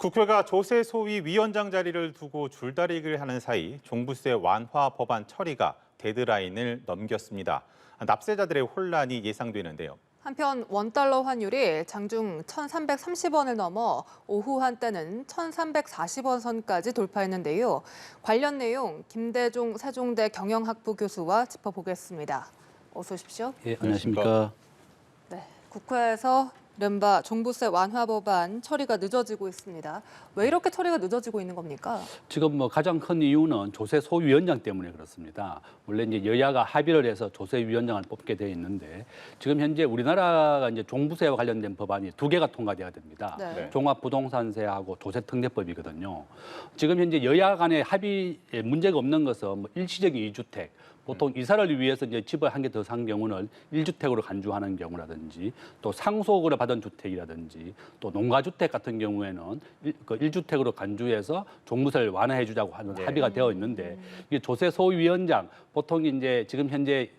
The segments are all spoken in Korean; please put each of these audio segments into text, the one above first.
국회가 조세 소위 위원장 자리를 두고 줄다리기를 하는 사이 종부세 완화 법안 처리가 데드라인을 넘겼습니다. 납세자들의 혼란이 예상되는데요. 한편 원달러 환율이 장중 1,330원을 넘어 오후 한때는 1,340원 선까지 돌파했는데요. 관련 내용 김대종 세종대 경영학부 교수와 짚어보겠습니다. 어서 오십시오. 예, 안녕하십니까. 네, 국회에서 이른바 종부세 완화 법안 처리가 늦어지고 있습니다. 왜 이렇게 처리가 늦어지고 있는 겁니까? 지금 가장 큰 이유는 조세 소위원장 때문에 그렇습니다. 원래 이제 여야가 합의를 해서 조세위원장을 뽑게 돼 있는데 지금 현재 우리나라가 이제 종부세와 관련된 법안이 2개가 통과돼야 됩니다. 네. 종합부동산세하고 조세특례법이거든요. 지금 현재 여야 간의 합의에 문제가 없는 것은 뭐 일시적인 이주택, 보통 이사를 위해서 이제 집을 한 개 더 산 경우는 1주택으로 간주하는 경우라든지 또 상속으로 받은 주택이라든지 또 농가주택 같은 경우에는 1주택으로 간주해서 종부세를 완화해 주자고 하는 합의가 되어 있는데 이게 조세 소위원장 보통 이제 지금 현재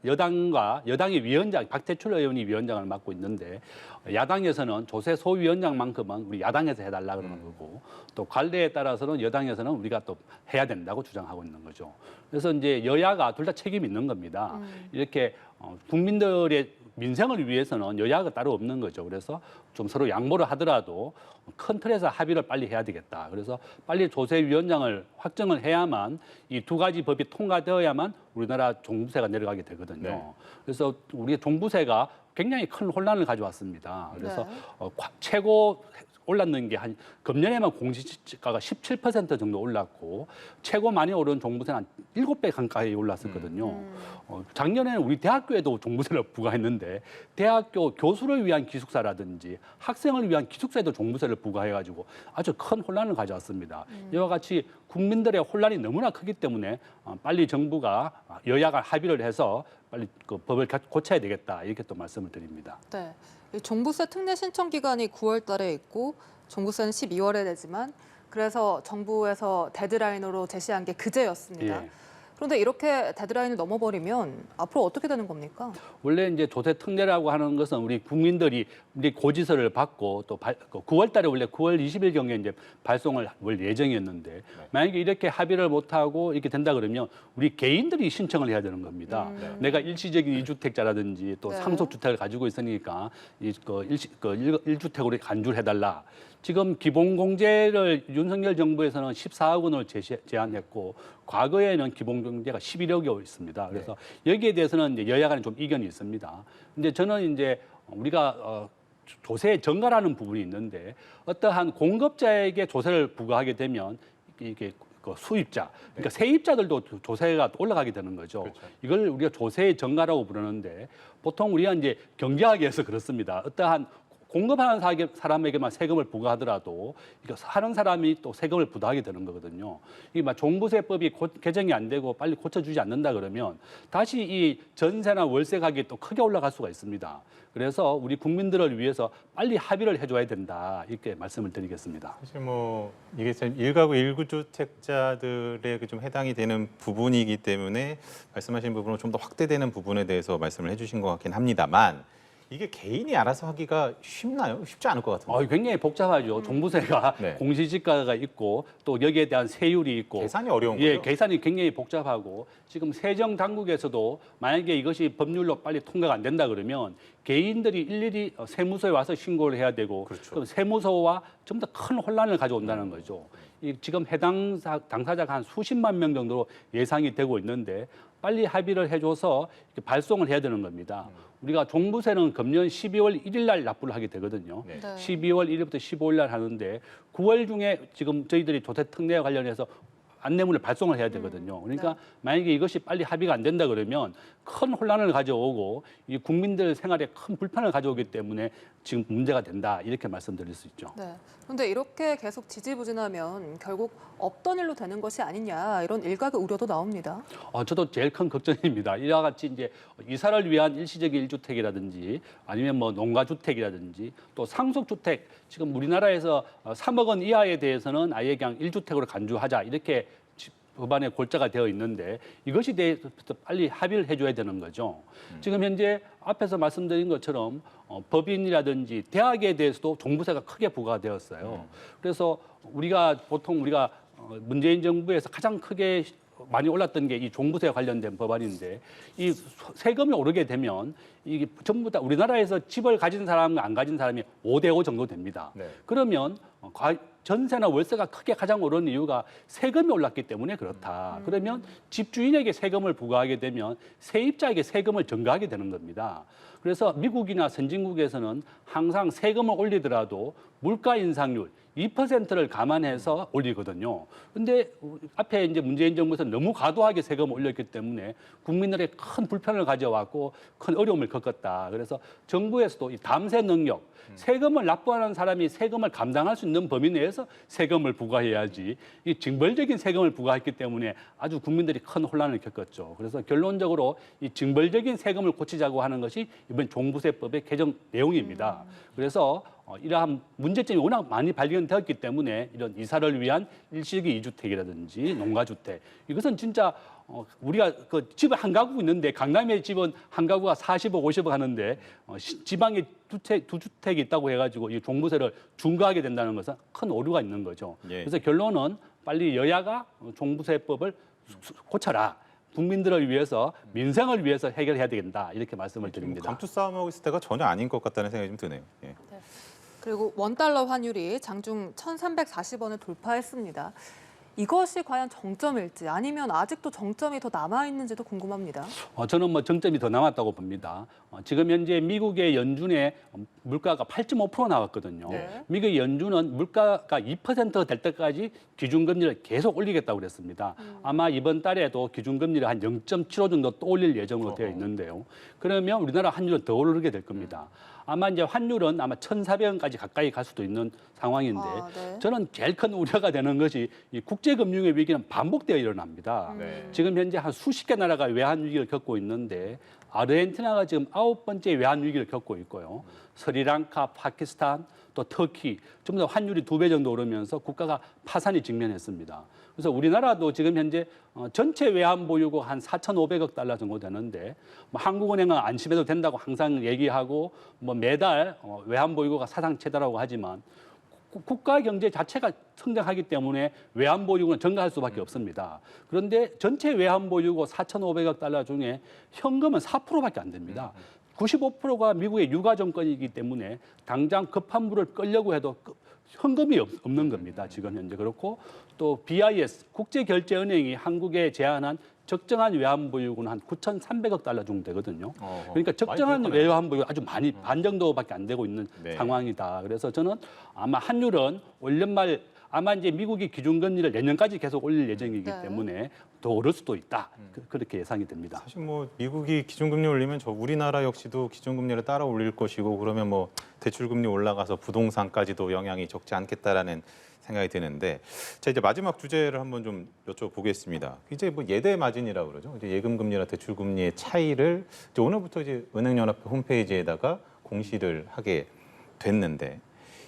여당과 여당의 위원장 박태출 의원이 위원장을 맡고 있는데 야당에서는 조세 소위원장만큼은 우리 야당에서 해달라 그러는 거고 또 관례에 따라서는 여당에서는 우리가 또 해야 된다고 주장하고 있는 거죠. 그래서 이제 여야가 둘 다 책임이 있는 겁니다. 이렇게 국민들의 민생을 위해서는 여야가 따로 없는 거죠. 그래서 좀 서로 양보를 하더라도 큰 틀에서 합의를 빨리 해야 되겠다. 그래서 빨리 조세위원장을 확정을 해야만 이 2가지 법이 통과되어야만 우리나라 종부세가 내려가게 되거든요. 네. 그래서 우리 종부세가 굉장히 큰 혼란을 가져왔습니다. 그래서 네. 최고 올랐는 게 한 금년에만 공시지가가 17% 정도 올랐고 최고 많이 오른 종부세는 한 7배 가까이 올랐었거든요. 작년에는 우리 대학교에도 종부세를 부과했는데 대학교 교수를 위한 기숙사라든지 학생을 위한 기숙사에도 종부세를 부과해가지고 아주 큰 혼란을 가져왔습니다. 이와 같이 국민들의 혼란이 너무나 크기 때문에 빨리 정부가 여야가 합의를 해서 빨리 그 법을 고쳐야 되겠다 이렇게 또 말씀을 드립니다. 네, 이 종부세 특례 신청 기간이 9월 달에 있고 종부세는 12월에 되지만 그래서 정부에서 데드라인으로 제시한 게 그제였습니다. 예. 그런데 이렇게 데드라인을 넘어버리면 앞으로 어떻게 되는 겁니까? 원래 이제 조세 특례라고 하는 것은 우리 국민들이 우리 고지서를 받고 또 9월 달에 원래 9월 20일 경에 이제 발송을 할 예정이었는데 만약에 이렇게 합의를 못 하고 이렇게 된다 그러면 우리 개인들이 신청을 해야 되는 겁니다. 내가 일시적인 이주택자라든지 또 네. 상속주택을 가지고 있으니까 일주택으로 간주를 해달라. 지금 기본공제를 윤석열 정부에서는 14억 원을 제안했고 과거에는 기본공제가 11억이 있습니다. 그래서 여기에 대해서는 이제 여야 간에 좀 이견이 있습니다. 근데 저는 이제 우리가 조세 정가라는 부분이 있는데 어떠한 공급자에게 조세를 부과하게 되면 이게 그 수입자, 그러니까 세입자들도 조세가 올라가게 되는 거죠. 그렇죠. 이걸 우리가 조세 정가라고 부르는데 보통 우리가 이제 경제학에서 그렇습니다. 어떠한 공급하는 사람에게만 세금을 부과하더라도 이거 사는 사람이 또 세금을 부담하게 되는 거거든요. 이게 막 종부세법이 개정이 안 되고 빨리 고쳐주지 않는다 그러면 다시 이 전세나 월세 가격이 또 크게 올라갈 수가 있습니다. 그래서 우리 국민들을 위해서 빨리 합의를 해줘야 된다 이렇게 말씀을 드리겠습니다. 사실 뭐 이게 참 1가구 1주택자들에게 좀 해당이 되는 부분이기 때문에 말씀하신 부분은 좀 더 확대되는 부분에 대해서 말씀을 해주신 것 같긴 합니다만 이게 개인이 알아서 하기가 쉽나요? 쉽지 않을 것 같은데. 굉장히 복잡하죠. 종부세가 네. 공시지가가 있고 또 여기에 대한 세율이 있고 계산이 어려운 예, 거죠? 계산이 굉장히 복잡하고 지금 세정 당국에서도 만약에 이것이 법률로 빨리 통과가 안 된다 그러면 개인들이 일일이 세무서에 와서 신고를 해야 되고 그렇죠. 그럼 세무서와 좀 더 큰 혼란을 가져온다는 거죠. 지금 해당 당사자가 한 수십만 명 정도로 예상이 되고 있는데 빨리 합의를 해줘서 발송을 해야 되는 겁니다. 우리가 종부세는 금년 12월 1일 날 납부를 하게 되거든요. 네. 12월 1일부터 15일 날 하는데 9월 중에 지금 저희들이 조세 특례와 관련해서 안내문을 발송을 해야 되거든요. 그러니까 만약에 이것이 빨리 합의가 안 된다 그러면 큰 혼란을 가져오고 이 국민들 생활에 큰 불편을 가져오기 때문에 지금 문제가 된다 이렇게 말씀드릴 수 있죠. 네. 그런데 이렇게 계속 지지부진하면 결국 없던 일로 되는 것이 아니냐 이런 일각의 우려도 나옵니다. 저도 제일 큰 걱정입니다. 이와 같이 이제 이사를 위한 일시적인 1주택이라든지 아니면 뭐 농가주택이라든지 또 상속주택 지금 우리나라에서 3억 원 이하에 대해서는 아예 그냥 1주택으로 간주하자 이렇게 법안의 골자가 되어 있는데 이것이 대해서 빨리 합의를 해줘야 되는 거죠. 지금 현재 앞에서 말씀드린 것처럼 법인이라든지 대학에 대해서도 종부세가 크게 부과되었어요. 그래서 우리가 문재인 정부에서 가장 크게 많이 올랐던 게 이 종부세 관련된 법안인데 이 세금이 오르게 되면 이게 전부 다 우리나라에서 집을 가진 사람과 안 가진 사람이 5대5 정도 됩니다. 네. 그러면 전세나 월세가 크게 가장 오른 이유가 세금이 올랐기 때문에 그렇다. 그러면 집주인에게 세금을 부과하게 되면 세입자에게 세금을 전가하게 되는 겁니다. 그래서 미국이나 선진국에서는 항상 세금을 올리더라도 물가 인상률 2%를 감안해서 올리거든요. 근데 앞에 이제 문재인 정부에서 너무 과도하게 세금을 올렸기 때문에 국민들의 큰 불편을 가져왔고 큰 어려움을 겪었다. 그래서 정부에서도 이 담세 능력, 세금을 납부하는 사람이 세금을 감당할 수 있는 범위 내에서 세금을 부과해야지 이 징벌적인 세금을 부과했기 때문에 아주 국민들이 큰 혼란을 겪었죠. 그래서 결론적으로 이 징벌적인 세금을 고치자고 하는 것이 이번 종부세법의 개정 내용입니다. 그래서 이러한 문제점이 워낙 많이 발견되었기 때문에 이런 이사를 위한 일시적인 이주택이라든지 농가주택 이것은 진짜 우리가 그 집에 한 가구 있는데 강남의 집은 한 가구가 40억, 50억 하는데 지방에 두 주택이 있다고 해가지고 이 종부세를 중과하게 된다는 것은 큰 오류가 있는 거죠. 예. 그래서 결론은 빨리 여야가 종부세법을 고쳐라. 국민들을 위해서 민생을 위해서 해결해야 된다. 이렇게 말씀을 드립니다. 감투 싸움하고 있을 때가 전혀 아닌 것 같다는 생각이 좀 드네요. 예. 그리고 원달러 환율이 장중 1,340원을 돌파했습니다. 이것이 과연 정점일지 아니면 아직도 정점이 더 남아있는지도 궁금합니다. 저는 뭐 정점이 더 남았다고 봅니다. 지금 현재 미국의 연준의 물가가 8.5% 나왔거든요. 네. 미국의 연준은 물가가 2%될 때까지 기준금리를 계속 올리겠다고 그랬습니다. 아마 이번 달에도 기준금리를 한 0.75 정도 또 올릴 예정으로 되어 있는데요. 그러면 우리나라 환율은 더 오르게 될 겁니다. 아마 이제 환율은 아마 1,400원까지 가까이 갈 수도 있는 상황인데 네. 저는 제일 큰 우려가 되는 것이 이 국제금융의 위기는 반복되어 일어납니다. 네. 지금 현재 한 수십 개 나라가 외환 위기를 겪고 있는데 아르헨티나가 지금 9번째 외환 위기를 겪고 있고요. 스리랑카, 파키스탄, 또 터키 전부 다 환율이 2배 정도 오르면서 국가가 파산이 직면했습니다. 그래서 우리나라도 지금 현재 전체 외환 보유고 한 4,500억 달러 정도 되는데 뭐 한국은행은 안심해도 된다고 항상 얘기하고 뭐 매달 외환 보유고가 사상 최다라고 하지만 국가 경제 자체가 성장하기 때문에 외환 보유고는 증가할 수밖에 없습니다. 그런데 전체 외환 보유고 4,500억 달러 중에 현금은 4%밖에 안 됩니다. 95%가 미국의 유가 정권이기 때문에 당장 급한 물을 끌려고 해도 현금이 없는 겁니다. 지금 현재 그렇고 또 BIS 국제결제은행이 한국에 제안한 적정한 외환 보유고는 한 9,300억 달러 정도 되거든요. 그러니까 적정한 많이 외환 보유가 아주 많이 반 정도밖에 안 되고 있는 네. 상황이다. 그래서 저는 아마 환율은 올 연말 아마 이제 미국이 기준금리를 내년까지 계속 올릴 예정이기 네. 때문에 더 오를 수도 있다. 그렇게 예상이 됩니다. 사실 뭐 미국이 기준금리 올리면 저 우리나라 역시도 기준금리를 따라 올릴 것이고 그러면 뭐 대출금리 올라가서 부동산까지도 영향이 적지 않겠다라는 생각이 드는데 자 이제 마지막 주제를 한번 좀 여쭤보겠습니다. 이제 뭐 예대 마진이라고 그러죠. 이제 예금금리나 대출금리의 차이를 이제 오늘부터 이제 은행연합회 홈페이지에다가 공시를 하게 됐는데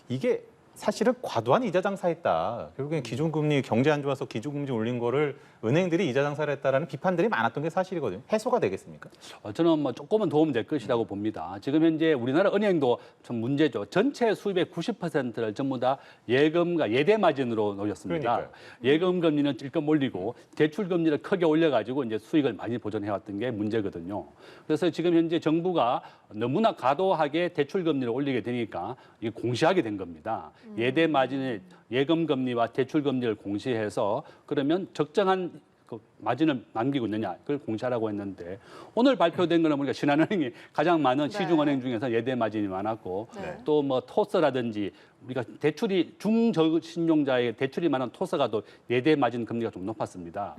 이게 사실은 과도한 이자 장사했다. 결국엔 기준금리 경제 안 좋아서 기준금리 올린 거를 은행들이 이자 장사를 했다라는 비판들이 많았던 게 사실이거든요. 해소가 되겠습니까? 저는 뭐 조금은 도움 될 것이라고 봅니다. 지금 현재 우리나라 은행도 좀 문제죠. 전체 수입의 90%를 전부 다 예금과 예대 마진으로 놓였습니다. 그러니까요. 예금 금리는 찔끔 올리고 대출 금리를 크게 올려가지고 이제 수익을 많이 보존해왔던 게 문제거든요. 그래서 지금 현재 정부가 너무나 과도하게 대출 금리를 올리게 되니까 이게 공시하게 된 겁니다. 예대 마진의 예금 금리와 대출 금리를 공시해서 그러면 적정한 그 마진을 남기고 있느냐 그걸 공시하라고 했는데 오늘 발표된 거는 우리가 신한은행이 가장 많은 네. 시중은행 중에서 예대 마진이 많았고 네. 또 뭐 토스라든지 우리가 대출이 중저신용자의 대출이 많은 토스가 또 예대 마진 금리가 좀 높았습니다.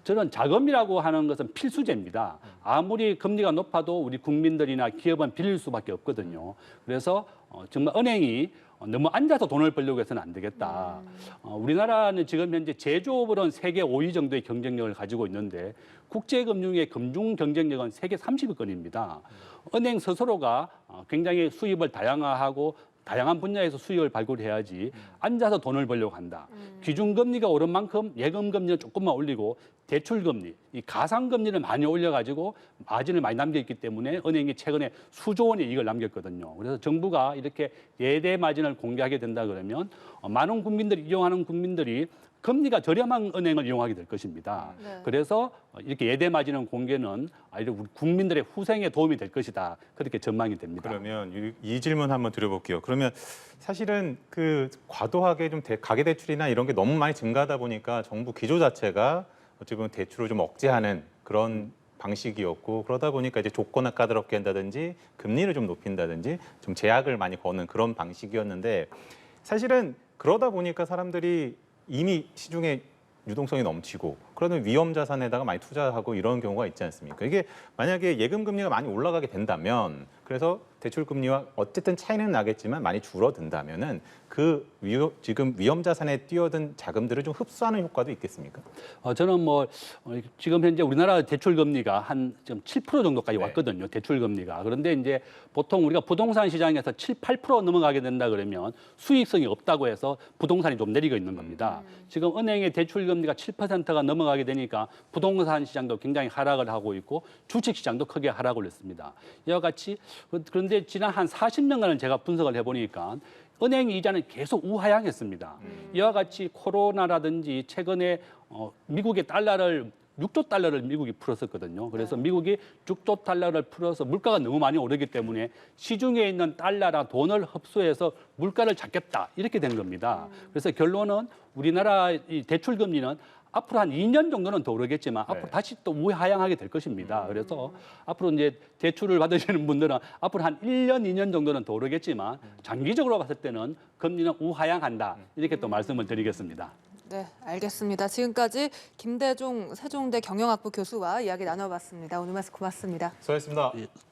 저는 자금이라고 하는 것은 필수제입니다. 아무리 금리가 높아도 우리 국민들이나 기업은 빌릴 수밖에 없거든요. 그래서 정말 은행이 너무 앉아서 돈을 벌려고 해서는 안 되겠다. 우리나라는 지금 현재 제조업으로는 세계 5위 정도의 경쟁력을 가지고 있는데 국제금융의 금융 경쟁력은 세계 30위권입니다. 은행 스스로가 굉장히 수입을 다양화하고 다양한 분야에서 수익을 발굴해야지 앉아서 돈을 벌려고 한다. 기준금리가 오른 만큼 예금금리는 조금만 올리고 대출금리, 이 가상금리를 많이 올려가지고 마진을 많이 남겨있기 때문에 은행이 최근에 수조 원의 이익을 남겼거든요. 그래서 정부가 이렇게 예대 마진을 공개하게 된다 그러면 많은 국민들이 이용하는 국민들이 금리가 저렴한 은행을 이용하게 될 것입니다. 네. 그래서 이렇게 예대 마진을 공개는 우리 국민들의 후생에 도움이 될 것이다. 그렇게 전망이 됩니다. 그러면 이 질문 한번 드려볼게요. 그러면 사실은 그 과도하게 좀 가계대출이나 이런 게 너무 많이 증가하다 보니까 정부 기조 자체가 어찌 보면 대출을 좀 억제하는 그런 방식이었고 그러다 보니까 이제 조건을 까다롭게 한다든지 금리를 좀 높인다든지 좀 제약을 많이 거는 그런 방식이었는데 사실은 그러다 보니까 사람들이 이미 시중에 유동성이 넘치고 그러면 위험 자산에다가 많이 투자하고 이런 경우가 있지 않습니까? 이게 만약에 예금 금리가 많이 올라가게 된다면 그래서 대출 금리와 어쨌든 차이는 나겠지만 많이 줄어든다면은 지금 위험 자산에 뛰어든 자금들을 좀 흡수하는 효과도 있겠습니까? 저는 지금 현재 우리나라 대출 금리가 한 지금 7% 정도까지 네. 왔거든요. 대출 금리가. 그런데 이제 보통 우리가 부동산 시장에서 7, 8% 넘어가게 된다 그러면 수익성이 없다고 해서 부동산이 좀 내리고 있는 겁니다. 지금 은행의 대출 금리가 7%가 넘어가게 되니까 부동산 시장도 굉장히 하락을 하고 있고 주식 시장도 크게 하락을 했습니다. 이와 같이 그런데 지난 한 40년간을 제가 분석을 해보니까 은행 이자는 계속 우하향했습니다. 이와 같이 코로나라든지 최근에 미국의 달러를 6조 달러를 미국이 풀었었거든요. 그래서 미국이 6조 달러를 풀어서 물가가 너무 많이 오르기 때문에 시중에 있는 달러랑 돈을 흡수해서 물가를 잡겠다 이렇게 된 겁니다. 그래서 결론은 우리나라 이 대출 금리는 앞으로 한 2년 정도는 더 오르겠지만 네. 앞으로 다시 또 우하향하게 될 것입니다. 그래서 앞으로 이제 대출을 받으시는 분들은 앞으로 한 1년, 2년 정도는 더 오르겠지만 장기적으로 봤을 때는 금리는 우하향한다. 이렇게 또 말씀을 드리겠습니다. 네, 알겠습니다. 지금까지 김대중 세종대 경영학부 교수와 이야기 나눠봤습니다. 오늘 말씀 고맙습니다. 수고하셨습니다. 예.